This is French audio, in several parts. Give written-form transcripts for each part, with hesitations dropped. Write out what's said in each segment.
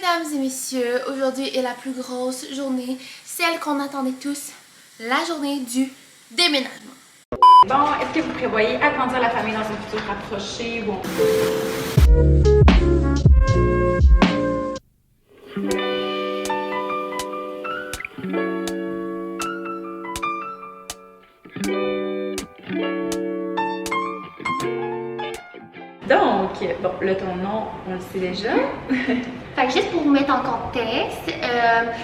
Mesdames et messieurs, aujourd'hui est la plus grosse journée, celle qu'on attendait tous, la journée du déménagement. Bon, est-ce que vous prévoyez agrandir la famille dans un futur rapproché ou... Donc, bon, là, ton nom, on le sait déjà. Fait que juste pour vous mettre en contexte,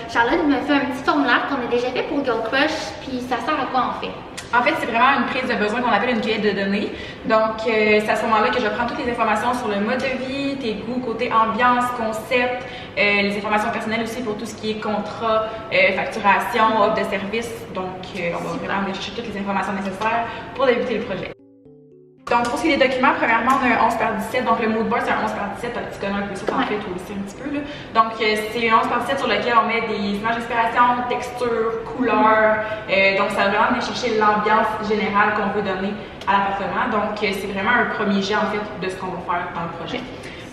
Charlotte me fait un petit formulaire qu'on a déjà fait pour Girl Crush, puis ça sert à quoi en fait? En fait, c'est vraiment une prise de besoin qu'on appelle une cueillette de données. Donc, c'est à ce moment-là que je prends toutes les informations sur le mode de vie, tes goûts, côté ambiance, concept, les informations personnelles aussi pour tout ce qui est contrat, facturation, offre de service. Donc, on va vraiment aller chercher toutes les informations nécessaires pour débuter le projet. Donc, pour ce qui est des documents, premièrement, on a un 11 par 17. Donc, le mood board, c'est un 11 par 17. Tu connais un peu ça, t'en fais toi aussi un petit peu. Là. Donc, c'est un 11 par 17 sur lequel on met des images d'inspiration, textures, couleurs. Donc, ça va vraiment venir chercher l'ambiance générale qu'on veut donner à l'appartement. Donc, c'est vraiment un premier jet, en fait, de ce qu'on va faire dans le projet.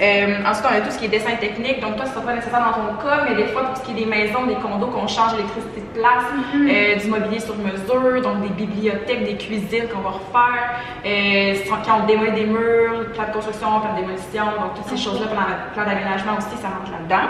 Ensuite, on a tout ce qui est dessin technique. Donc, toi, ce ne sera pas nécessaire dans ton cas, mais des fois, tout ce qui est des maisons, des condos qu'on change l'électricité de place, du mobilier sur mesure, donc des bibliothèques, des cuisines qu'on va refaire. Quand on démolit des murs, plan de construction, plan de démolition, donc toutes ces choses-là, plan d'aménagement aussi, ça rentre là-dedans.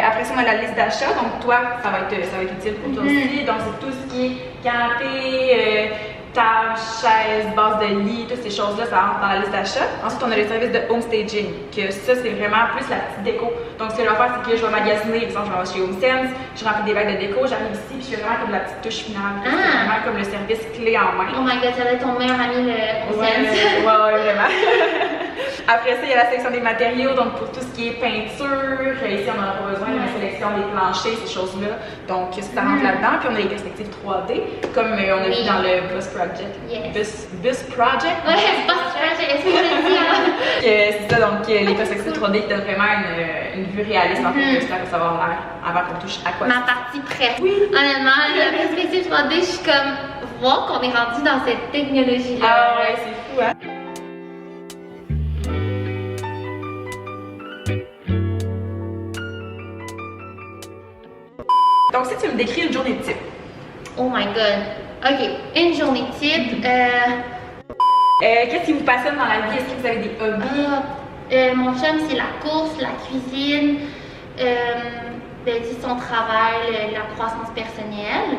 Après ça, on a la liste d'achat. Donc, toi, ça va être utile pour toi aussi. Donc, c'est tout ce qui est canapé, table, chaise, base de lit, toutes ces choses-là, ça rentre dans la liste d'achat. Ensuite, on a le service de home staging, que ça, c'est vraiment plus la petite déco. Donc, ce que je vais faire, c'est que je vais magasiner, par exemple, je vais chez HomeSense, je remplis des bacs de déco, j'arrive ici, puis je fais vraiment comme la petite touche finale. C'est vraiment comme le service clé en main. Oh my god, ça va être ton meilleur ami, le HomeSense. Ouais, vraiment. Après ça, il y a la sélection des matériaux, donc pour tout ce qui est peinture, ici on n'en a pas besoin, il y a la sélection des planchers, ces choses-là. Donc ça rentre là-dedans. Puis on a les perspectives 3D, comme on a vu dans le Bus Project. Yes. Bus Project? Ouais, Bus Project, est-ce que je le dis alors? C'est ça, donc les perspectives 3D qui donnent vraiment une vue réaliste en fait de ce que ça va avoir l'air avant qu'on touche à quoi. Ma partie prête. Oui. Honnêtement, la perspective 3D, je suis comme, voir qu'on est rendu dans cette technologie-là. Ah ouais, c'est fou, hein? Donc, si tu me décris une journée type. Oh my god. Ok, une journée type. Qu'est-ce qui vous passionne dans la vie? Est-ce que vous avez des hobbies? Mon chum, c'est la course, la cuisine, son travail, la croissance personnelle.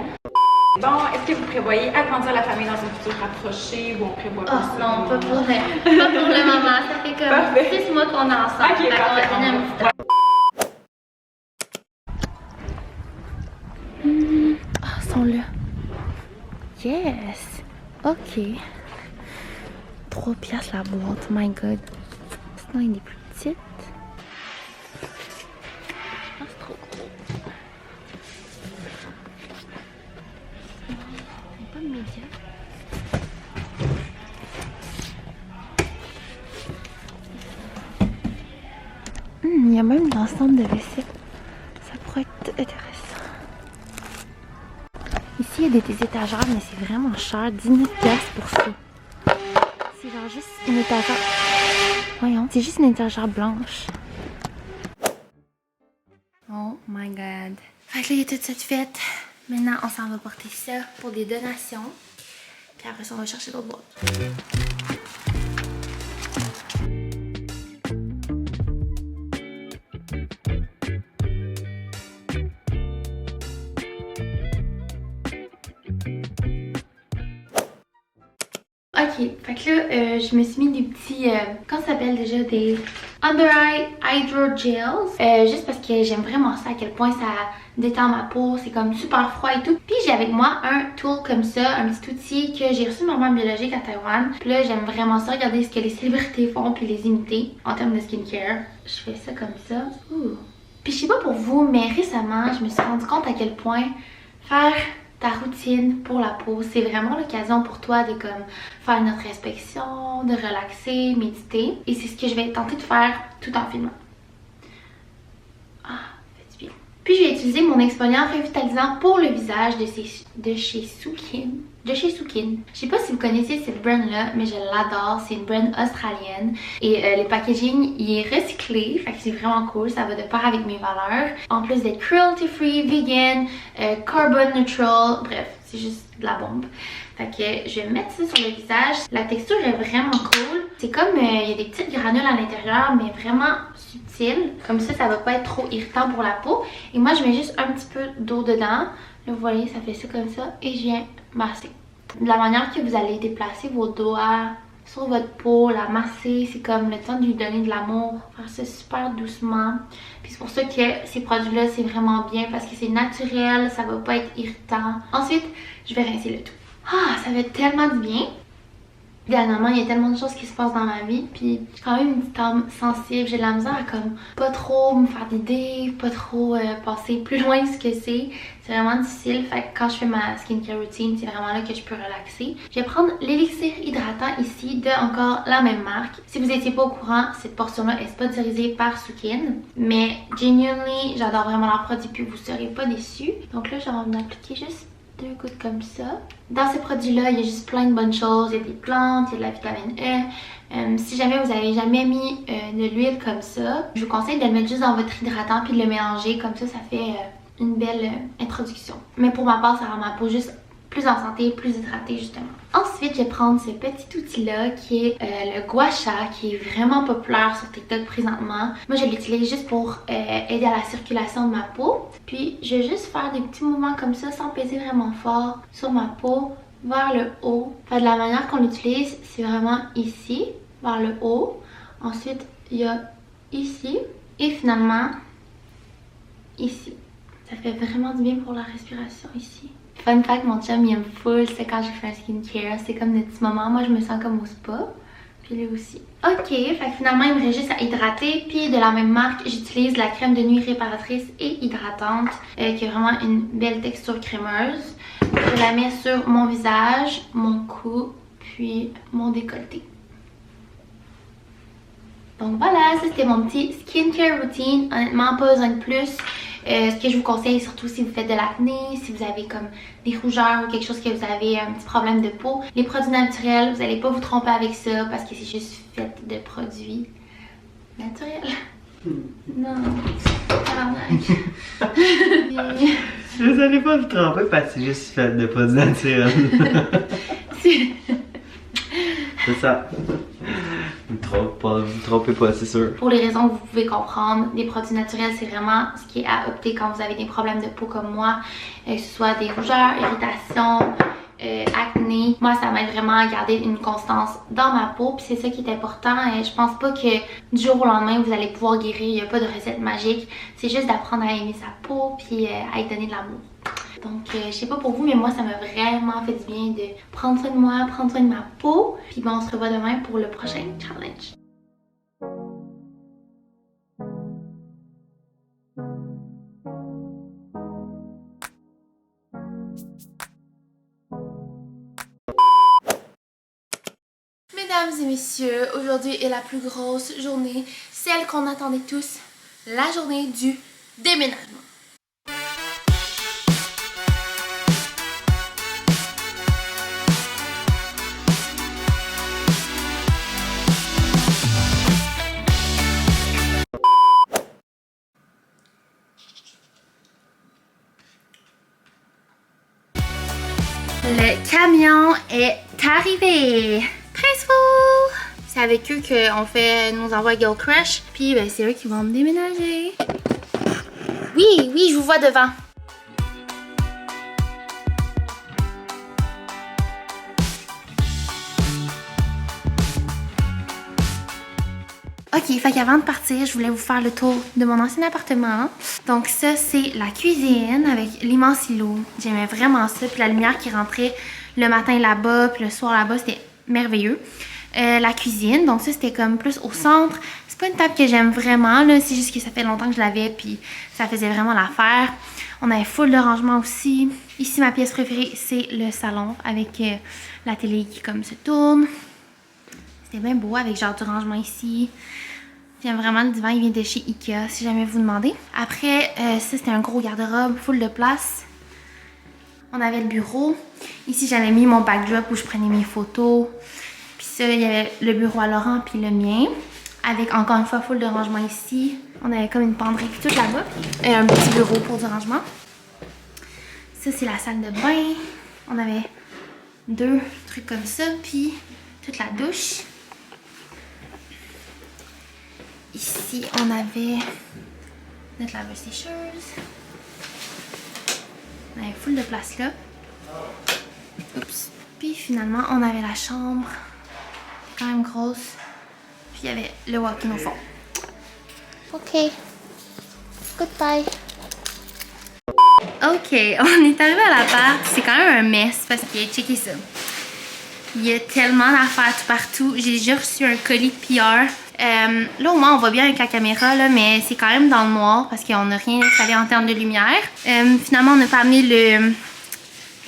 Bon, est-ce que vous prévoyez agrandir la famille dans un futur rapproché ou on prévoit pas ça? Non, pas pour le moment. Ça fait comme 6 mois qu'on est ensemble. Ok, on va donner un petit temps. Ah, sont là. Yes. Ok. 3 piastres la boîte, my god. Sinon, il est plus petite. Ah, c'est trop gros. C'est pas média. Il y a même l'ensemble de vaisselle. Ça pourrait être intéressant. Ici, il y a des étagères, mais c'est vraiment cher. 19$ pour ça. C'est genre juste une étagère. Voyons, c'est juste une étagère blanche. Oh my god. Fait que là, il y a toute cette fête. Maintenant, on s'en va porter ça pour des donations. Puis après ça, on va chercher d'autres boîtes. Ok, fait que là, je me suis mis des petits, comment ça s'appelle déjà, des Under Eye Hydro Gels. Juste parce que j'aime vraiment ça, à quel point ça détend ma peau, c'est comme super froid et tout. Puis j'ai avec moi un tool comme ça, un petit outil que j'ai reçu de ma mère biologique à Taïwan. Puis là, j'aime vraiment ça, regarder ce que les célébrités font puis les imiter en termes de skincare. Je fais ça comme ça. Ouh. Puis je sais pas pour vous, mais récemment, je me suis rendu compte à quel point faire ta routine pour la peau, c'est vraiment l'occasion pour toi de comme faire une introspection, de relaxer, méditer. Et c'est ce que je vais tenter de faire tout en filmant. Ah, fait du bien. Puis je vais utiliser mon exfoliant revitalisant pour le visage de chez Sukin. Je sais pas si vous connaissez cette brand là, mais je l'adore. C'est une brand australienne et le packaging il est recyclé, fait que c'est vraiment cool. Ça va de pair avec mes valeurs. En plus d'être cruelty free, vegan, carbon neutral, bref, c'est juste de la bombe. Fait que je vais mettre ça sur le visage. La texture est vraiment cool. C'est comme il y a des petites granules à l'intérieur, mais vraiment subtiles. Comme ça va pas être trop irritant pour la peau. Et moi, je mets juste un petit peu d'eau dedans. Là, vous voyez, ça fait ça comme ça. Et je viens masser. De la manière que vous allez déplacer vos doigts sur votre peau, la masser, c'est comme le temps de lui donner de l'amour. Faire ça super doucement. Puis c'est pour ça que ces produits-là, c'est vraiment bien parce que c'est naturel, ça va pas être irritant. Ensuite, je vais rincer le tout. Ah, ça fait tellement du bien. Dernièrement, il y a tellement de choses qui se passent dans ma vie, puis j'ai quand même une petite âme sensible. J'ai de la misère à comme pas trop me faire d'idées, pas trop passer plus loin de ce que c'est. C'est vraiment difficile. Fait que quand je fais ma skincare routine, c'est vraiment là que je peux relaxer. Je vais prendre l'élixir hydratant ici de encore la même marque. Si vous n'étiez pas au courant, cette portion-là est sponsorisée par Sukin. Mais genuinely, j'adore vraiment leurs produits, puis vous serez pas déçus. Donc là, je vais en appliquer juste 2 gouttes comme ça. Dans ces produits-là, il y a juste plein de bonnes choses. Il y a des plantes, il y a de la vitamine E. Si jamais vous n'avez jamais mis de l'huile comme ça, je vous conseille de le mettre juste dans votre hydratant puis de le mélanger. Comme ça fait une belle introduction. Mais pour ma part, ça rend ma peau juste plus en santé, plus hydratée justement. Ensuite, je vais prendre ce petit outil-là qui est le gua sha, qui est vraiment populaire sur TikTok présentement. Moi, je l'utilise juste pour aider à la circulation de ma peau. Puis, je vais juste faire des petits mouvements comme ça sans peser vraiment fort sur ma peau vers le haut. Enfin, de la manière qu'on l'utilise, c'est vraiment ici, vers le haut. Ensuite, il y a ici et finalement ici. Ça fait vraiment du bien pour la respiration ici. Fun fact, mon chum il aime full, c'est quand j'ai fait un skincare, c'est comme des petits moments, moi je me sens comme au spa, puis lui aussi. Ok, fait que finalement il me reste juste à hydrater, puis de la même marque, j'utilise la crème de nuit réparatrice et hydratante, qui a vraiment une belle texture crémeuse. Je la mets sur mon visage, mon cou, puis mon décolleté. Donc voilà, ça c'était mon petit skincare routine, honnêtement pas besoin de plus. Ce que je vous conseille, surtout si vous faites de l'acné, si vous avez comme des rougeurs ou quelque chose que vous avez un petit problème de peau, les produits naturels, vous n'allez pas vous tromper avec ça parce que c'est juste fait de produits naturels. Non, Vous n'allez pas vous tromper parce que c'est juste fait de produits naturels. C'est ça. Vous trompez pas, c'est sûr. Pour les raisons que vous pouvez comprendre, les produits naturels, c'est vraiment ce qui est à opter quand vous avez des problèmes de peau comme moi, que ce soit des rougeurs, irritations, acné. Moi, ça m'aide vraiment à garder une constance dans ma peau, puis c'est ça qui est important. Je pense pas que du jour au lendemain, vous allez pouvoir guérir. Il n'y a pas de recette magique. C'est juste d'apprendre à aimer sa peau, puis à y donner de l'amour. Donc, je sais pas pour vous, mais moi, ça m'a vraiment fait du bien de prendre soin de moi, prendre soin de ma peau. Puis bon, on se revoit demain pour le prochain challenge. Mesdames et messieurs, aujourd'hui est la plus grosse journée, celle qu'on attendait tous, la journée du déménagement. Le camion est arrivé. Peaceful! C'est avec eux qu'on fait nos envois Girl Crush. Puis ben, c'est eux qui vont me déménager. Oui, je vous vois devant. Ok, fait qu'avant de partir, je voulais vous faire le tour de mon ancien appartement. Donc ça, c'est la cuisine avec l'immense îlot. J'aimais vraiment ça. Puis la lumière qui rentrait le matin là-bas, puis le soir là-bas, c'était merveilleux. La cuisine, donc ça, c'était comme plus au centre. C'est pas une table que j'aime vraiment, là. C'est juste que ça fait longtemps que je l'avais, puis ça faisait vraiment l'affaire. On avait full de rangement aussi. Ici, ma pièce préférée, c'est le salon avec la télé qui comme se tourne. C'était bien beau avec genre du rangement ici. J'aime vraiment le divan, il vient de chez Ikea si jamais vous demandez. Après, ça c'était un gros garde-robe, full de place. On avait le bureau. Ici j'avais mis mon backdrop où je prenais mes photos. Puis ça, il y avait le bureau à Laurent puis le mien. Avec encore une fois full de rangement ici. On avait comme une penderie puis tout là-bas. Et un petit bureau pour du rangement. Ça c'est la salle de bain. On avait 2 trucs comme ça. Puis toute la douche. Ici, on avait notre laveuse sécheuse. On avait full de place là. Oups. Puis finalement, on avait la chambre. Quand même grosse. Puis il y avait le walk-in au fond. Ok. Goodbye. Ok, on est arrivé à l'appart. C'est quand même un mess parce que, checkez ça. Il y a tellement d'affaires tout partout. J'ai déjà reçu un colis de PR. Là au moins on voit bien avec la caméra là, mais c'est quand même dans le noir parce qu'on n'a rien installé en termes de lumière. Finalement on n'a pas amené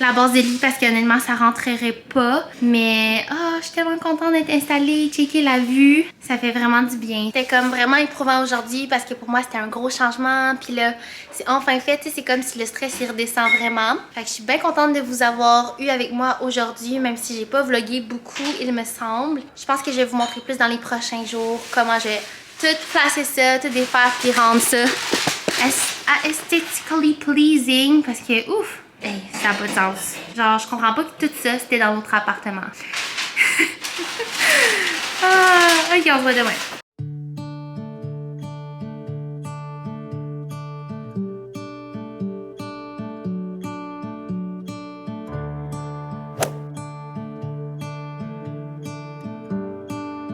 la base de lit parce qu'honnêtement ça rentrerait pas. Mais je suis tellement contente d'être installée, checker la vue. Ça fait vraiment du bien. C'était comme vraiment éprouvant aujourd'hui parce que pour moi c'était un gros changement. Puis là c'est enfin fait, c'est comme si le stress il redescend vraiment. Fait que je suis bien contente de vous avoir eu avec moi aujourd'hui, même si j'ai pas vlogué beaucoup il me semble. Je pense que je vais vous montrer plus dans les prochains jours comment je vais tout placer ça, tout défaire puis rendre ça aesthetically pleasing parce que ouf! Hey, ça n'a pas de sens. Genre, je comprends pas que tout ça, c'était dans notre appartement. Ok, on se voit demain.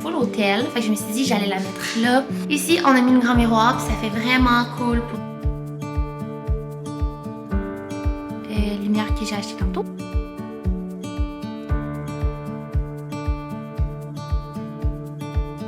Full hôtel, fait que je me suis dit j'allais la mettre là. Ici, on a mis une grand miroir, puis ça fait vraiment cool pour lumière que j'ai acheté tantôt.